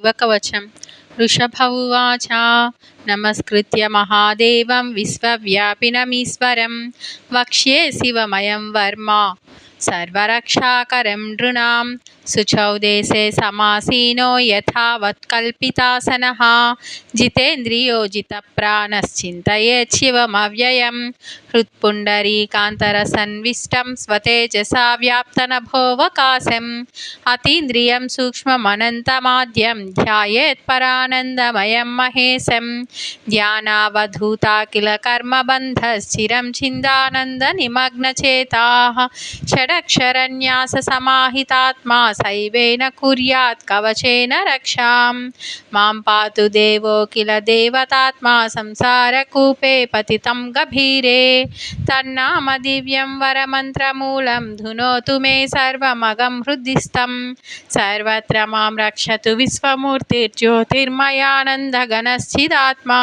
कवचम् ऋषभ उवाच नमस्कृत्य महादेवं विश्वव्यापिनमीश्वरं वक्ष्ये शिवमयं वर्म सर्वरक्षाकरं नृणां शुचौ देशे समासीनो यथावत्कल्पितासनः जितेन्द्रियो जितप्राणश्चिन्तयेत् शिवमव्ययं हृत्पुण्डरीकान्तरसन्विष्टं स्वतेजसा व्याप्तनभोऽवकाशम् अतीन्द्रियं सूक्ष्ममनन्तमाद्यं ध्यायेत् परानन्दमयं महेशं ध्यानावधूता किल कर्मबन्धश्चिरं छिन्दानन्दनिमग्नचेताः षडक्षरन्याससमाहितात्मा सैवेन कुर्यात् कवचेन रक्षां मां पातु देवो किल देवतात्मा संसारकूपे पतितं गभीरे तन्नाम दिव्यं वरमन्त्रमूलं धुनोतु मे सर्वमगं हृदिस्थं सर्वत्र मां रक्षतु विश्वमूर्तिर्ज्योतिर्मयानन्दघनश्चिदात्मा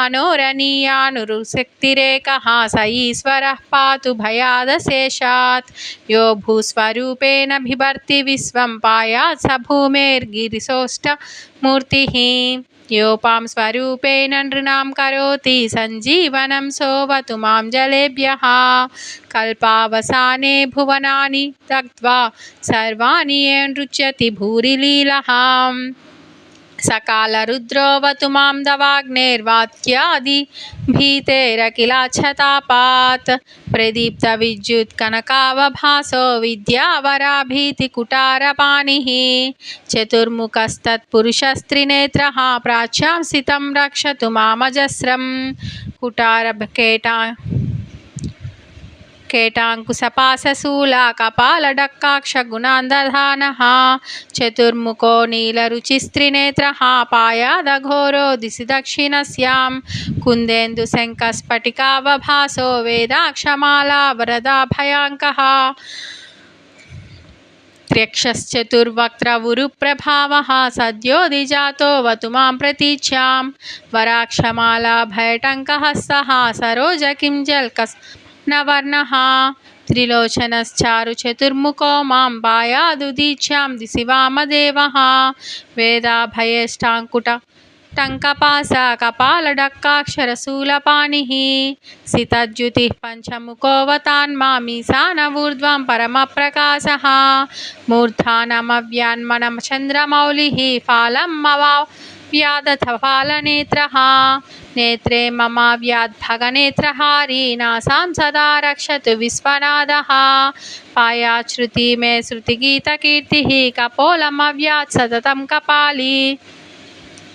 अनोरणीयानुरुशक्तिरेकः स ईश्वरः पातु भयादशेषात् यो भूस्वरूपेण बिभर्ति विश्वं पायात् स भूमेर्गिरिशोष्ठमूर्तिः योपां स्वरूपेण नृणां करोति सञ्जीवनं सोऽवतु मां जलेभ्यः कल्पावसाने भुवनानि त्यक्त्वा सर्वाणि येनृच्यति भूरिलीलः सकालरुद्रोऽवतु मां दवाग्नेर्वात्यादिभीतेरखिलाच्छतापात् प्रदीप्तविद्युत्कनकावभासो विद्यावराभीतिकुटारपाणिः चतुर्मुखस्तत्पुरुषस्त्रिनेत्रः प्राच्यां स्थितं रक्षतु मामजस्रं केटाङ्कुशपाशशूला कपालडक्काक्षगुणान्दधानः चतुर्मुखो नीलरुचिस्त्रिनेत्रः पायादघोरो दिशि दक्षिणस्यां कुन्देन्दुशङ्खस्फटिकावभासो वेदाक्षमाला वरदाभयाङ्कः त्र्यक्षश्चतुर्वक्त्रवुरुप्रभावः सद्योदिजातोऽवतु मां प्रतीच्यां वराक्षमालाभयटङ्कहस्तः सरोजकिञ्जल्कस्नवर्णः त्रिलोचनश्चारुचतुर्मुखो मां पायादुदीच्यां दिशि वामदेवः वेदाभयेष्टाङ्कुटङ्कपासा कपालडक्काक्षरशूलपाणिः सितद्युतिः पञ्चमुखोऽवतान्मामीशानवूर्ध्वं परमप्रकाशः मूर्धानमव्यान्मनश्चन्द्रमौलिः फालमवाव्यादथफालनेत्रः नेत्रे ममाव्याद्भगनेत्रहारी नासां सदा रक्षतु विश्वनाथः पायाच्छ्रुति मे श्रुतिगीतकीर्तिः कपोलमव्यात् सततं कपाली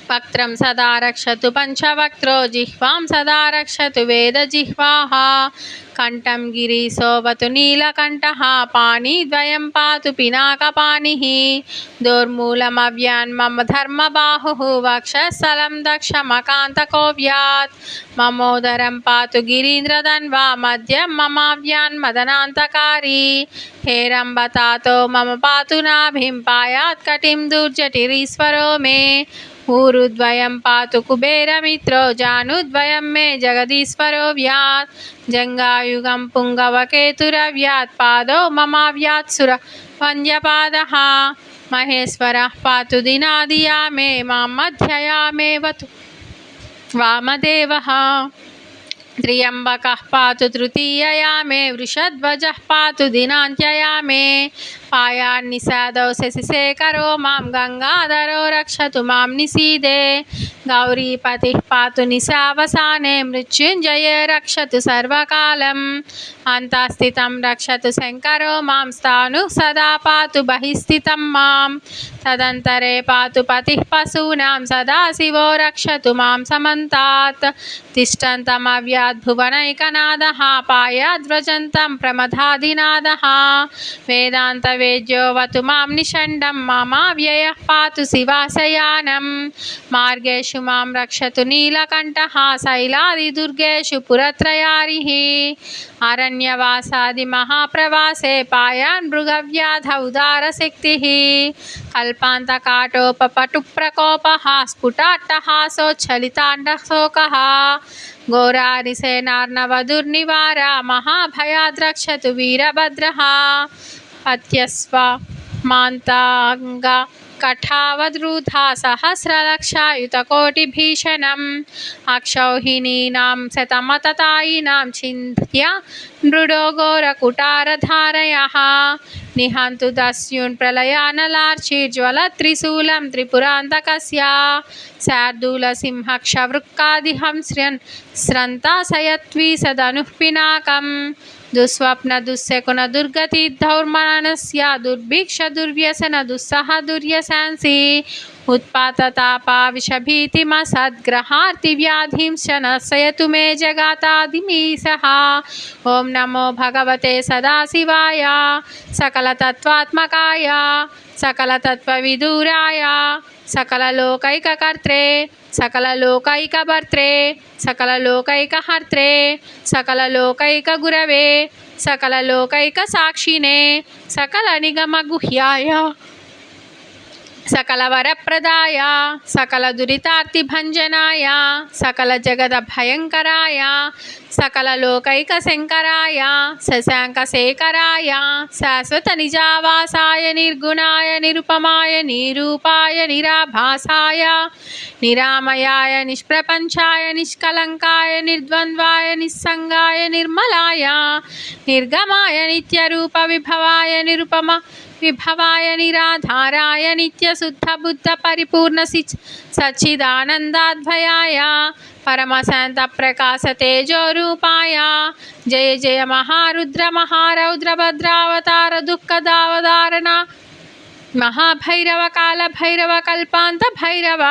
वक्त्रं सदा रक्षतु पञ्चवक्त्रो जिह्वां सदा रक्षतु वेदजिह्वाः कण्ठं गिरीशोऽवतु नीलकण्ठः पाणिद्वयं पातु पिनाकपाणिः दोर्मूलमव्यान्मम धर्मबाहुः वक्षस्थलं दक्षमकान्तकोऽव्यात् ममोदरं पातु गिरीन्द्रधन्वा मध्यं ममाव्यान्मदनान्तकारी हेरम्बतातो मम पातु नाभिं पायात् कटिं दुर्जटिरीश्वरो मे ऊरुद्वयं पातु कुबेरमित्रो जानुद्वयं मे जगदीश्वरो व्यात् जङ्गायुगं पुङ्गवकेतुरव्यात् पादो ममाव्यात् सुरवन्द्यपादः महेश्वरः पातु दिनादिया मे मां मध्ययामेवतु वामदेवः त्र्यम्बकः पातु तृतीयया मे वृषध्वजः पातु दिनान्त्यया मे पायान्निषादौ शशिशेखरो मां गङ्गाधरो रक्षतु मां निषीदे गौरीपतिः पातु निशावसाने मृत्युञ्जये रक्षतु सर्वकालम् अन्तःस्थितं रक्षतु शङ्करो मां स्थाणुः सदा पातु बहिस्थितं मां तदन्तरे पातु पतिः पशूनां सदाशिवो रक्षतु मां समन्तात् तिष्ठन्तमव्याद्भुवनैकनादः पायाद्व्रजन्तं प्रमथादिनादः वेदान्तवेद्योऽवतु मां निषण्डं ममाव्ययः पातु शिवाशयानं मार्गेषु मां रक्षतु नीलकण्ठः शैलादिदुर्गेषु पुरत्रयारिः अरण्यवासादिमहाप्रवासे पायान् मृगव्याधौ उदारशक्तिः कल्पान्तकाटोपपटुप्रकोपः स्फुटाट्टहासोच्छलिताण्डशोकः घोरारिसेनार्णवदुर्निवारा महाभयाद्रक्षतु वीरभद्रः पत्यस्व मान्ताङ्ग कठावद्रूथा सहस्रलक्षायुतकोटिभीषणम् अक्षौहिणीनां शतमततायिनां चिन्त्य मृडो घोरकुटारधारयः निहन्तु दस्युन् प्रलयानलार्चिज्वलत्रिशूलं त्रिपुरान्तकस्य शार्दूलसिंहक्षवृक्कादिहंस्र्यन् स्रन्तासयत्विसदनुः पिनाकम् दुःस्वप्न दुःशकुन दुर्गतिद्धौर्मरणस्य दुर्भिक्ष दुर्व्यसन दुस्सह दुर्यशांसि उत्पाततापा विषभीतिमसद्ग्रहार्तिव्याधिंश्च नशयतु मे जगतादिमीशः। ॐ नमो भगवते सदाशिवाय सकलतत्त्वात्मकाय सकलतत्त्वविदुराय सकललोकैककर्त्रे सकललोकैकभर्त्रे सकललोकैकहर्त्रे सकललोकैकगुरवे सकललोकैकसाक्षिणे सकलनिगमगुह्याय सकलवरप्रदाय सकलदुरितार्तिभञ्जनाय सकलजगदभयङ्कराय सकललोकैकशङ्कराय शशाङ्कशेखराय शाश्वतनिजावासाय निर्गुणाय निरुपमाय निरूपाय निराभासाय निरामयाय निष्प्रपञ्चाय निष्कलङ्काय निर्द्वन्द्वाय निस्सङ्गाय निर्मलाय निर्गमाय नित्यरूपविभवाय निरुपमा विभवाय निराधाराय नित्यशुद्धबुद्धपरिपूर्ण सच्चिदानन्दाद्वयाय परमशान्तप्रकाशतेजोरूपाय जय जय महारुद्र महारौद्र भद्रावतार दुःखदावदारण महाभैरव कालभैरव कल्पान्त भैरव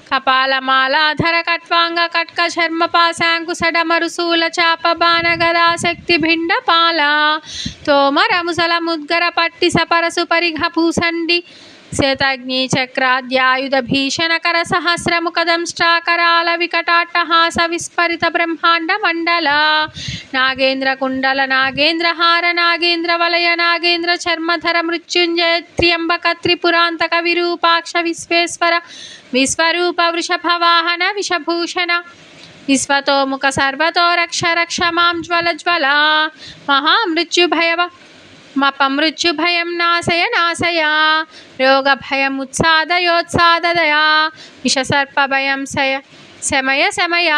कपालमालाधर कट्वांग कटक चर्मपाशांकुशडमरुशूल चाप बाण गदा शक्ति भिंडपाल तोमर मुसल मुद्गर पट्टि सपरसु परिघ भूषंडि శతజ్ఞి చక్రాద్యాయుధ భీషణకర సహస్రముఖదంష్ట్రాకరాల వికటాట్టహాస విస్ఫరిత బ్రహ్మాండ మండల నాగేంద్ర కుండల నాగేంద్రహార నాగేంద్ర వలయ నాగేంద్ర చర్మధర మృత్యుంజయ త్ర్యంబక త్రిపురాంతక విరూపాక్ష విశ్వేశ్వర విశ్వరూప వృషభవాహన విషభూషణ విశ్వతోముఖ సర్వతో రక్ష రక్ష మాం జ్వల జ్వల మహామృత్యుభయవ మపమృత్యుభయం నాశయ నాశయ రోగభయముత్సాదయోత్సాదయ విషసర్పభయం శమయ శమయ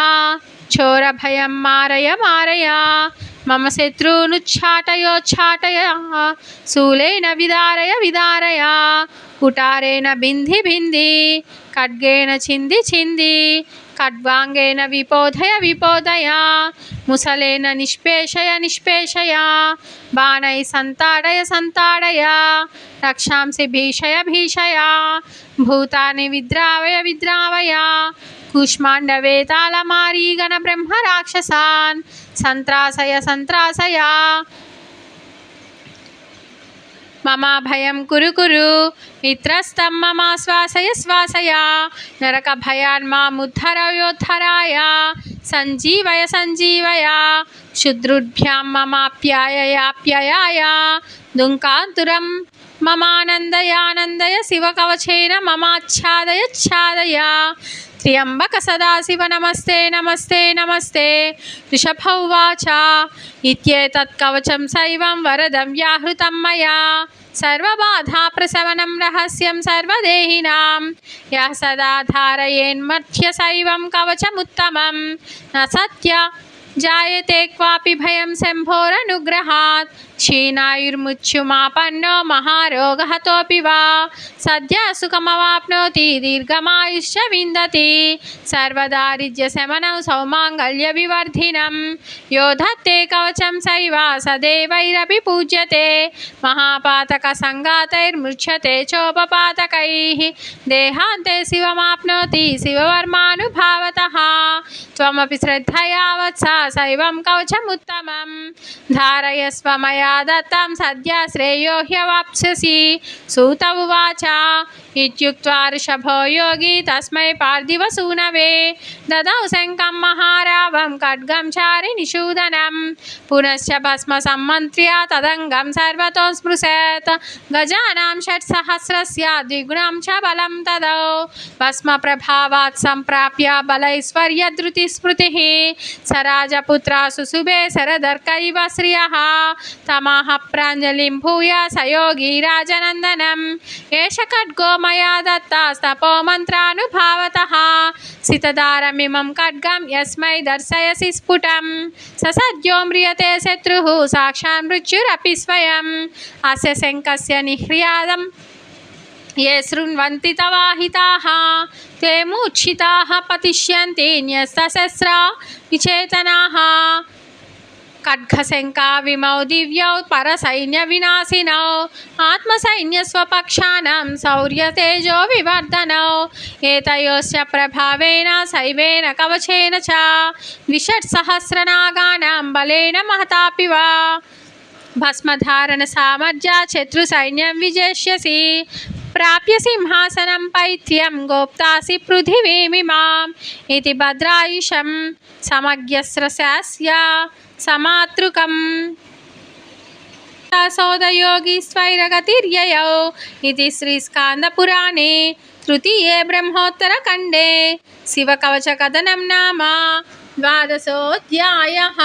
చోరభయం మారయ మారయ మమ శత్రునుచ్ఛాటయోచ్ఛాటయ శూలేన విదారయ విదారయ కుటారేణ బింధి బింధి ఖడ్గేన చింది చింది ఖడ్వాంగేన విపోధయ విపోధయ ముసలేన నిష్పేషయ నిష్పేషయ బాణై సంతాడయ సంతాడయ రక్షాంసి భీషయ భీషయ భూతాని విద్రావయ విద్రావయ కూష్మాండవేతాళమారీగణ బ్రహ్మ రాక్షసాన్ సంత్రాసయ సంత్రాసయ మమాభయం కురు కురు మిత్రస్తం మమ శ్వాసయ శ్వాసయ నరక భయాన్ మాముద్ధరయోద్ధరాయ సంజీవయ సంజీవయ శుద్రుభ్యాం మమాప్యాయయాప్యయాయ దుంకాంతురం మమానందయానందయ శివకవచేన మమాచ్ఛాదయచ్ఛాదయ త్ర్యంబక సదాశివ నమస్తే నమస్తే నమస్తే ఋషభ ఉవాచ ఇత్యేతత్ కవచం శైవం వరదం వ్యాహృతం మయా సర్వబాధాప్రశమనం రహస్యం సర్వదేహినాం యః సదా ధారయేన్మధ్య శైవం కవచముత్తమం న సత్య జాయతే క్వాపి భయం శంభోరనుగ్రహాత్ క్షీణాయుర్ముచ్యుమాపన్నో మహారోగహతోపి వా సద్య సుఖమవాప్నోతి దీర్ఘమాయుష్య విందతి సర్వదారిద్ర్యశమనం సౌమాంగళ్య వివర్ధినం యో ధత్తే కవచం సైవ సదేవైరపి పూజ్యతే మహాపాతక సంగాతైర్ముచ్యతే చోపపాతకైః దేహాంతే శివమాప్నోతి శివవర్మానుభావతః త్వమపి శ్రద్ధయా వత్స శైవం కవచముత్తమం ధారయస్వ మయా దత్తం సద్య శ్రేయో హ్యవాప్స్యసి సూత ఉవాచ ఇత్యుక్త్వా ఋషభో యోగి తస్మై పార్థివ సూనవే దదౌ శంఖం మహారావం ఖడ్గం చారి నిషూదనం పునశ్చ భస్మ సమ్మంత్ర్య తదంగం సర్వతో స్పృశత్ గజానాం షట్సహస్రస్య ద్విగుణం చ బలం తదౌ భస్మ ప్రభావాత్ సంప్రాప్య బలైశ్వర్యధృతి స్మృతిః సరాజపుత్ర సుశుభే శరదర్కైవ శ్రియః తమాహ ప్రాంజలిం భూయ సయోగి రాజనందనం ఏష ఖడ్గో मया दत्तास्तपो मन्त्रानुभावतः सितदारमिमं खड्गं यस्मै दर्शयसि स्फुटं स सद्यो म्रियते शत्रुः साक्षात् मृत्युरपि स्वयम् अस्य शङ्कस्य निह्रियादं ये शृण्वन्ति तवाहिताः ते मूर्छिताः पतिष्यन्ति न्यस्तशस्त्रा विचेतनाः खड्गशङ्काविमौ दिव्यौ परसैन्यविनाशिनौ आत्मसैन्यस्वपक्षाणां शौर्यतेजो विवर्धनौ एतयोश्च प्रभावेन शैवेन कवचेन च द्विषट्सहस्रनागानां बलेन महतापि वा भस्मधारणसामर्ज्या शत्रुसैन्यं विजेष्यसि प्राप्य सिंहासनं पैथ्यं गोप्तासि पृथिवीमिमाम् इति भद्रायुषं समज्ञस्रस्य समातृकम् सौदयोगीस्वैरगतिर्ययौ इति श्रीस्कान्दपुराणे तृतीये ब्रह्मोत्तरखण्डे शिवकवचकथनं नाम 12. अध्यायः।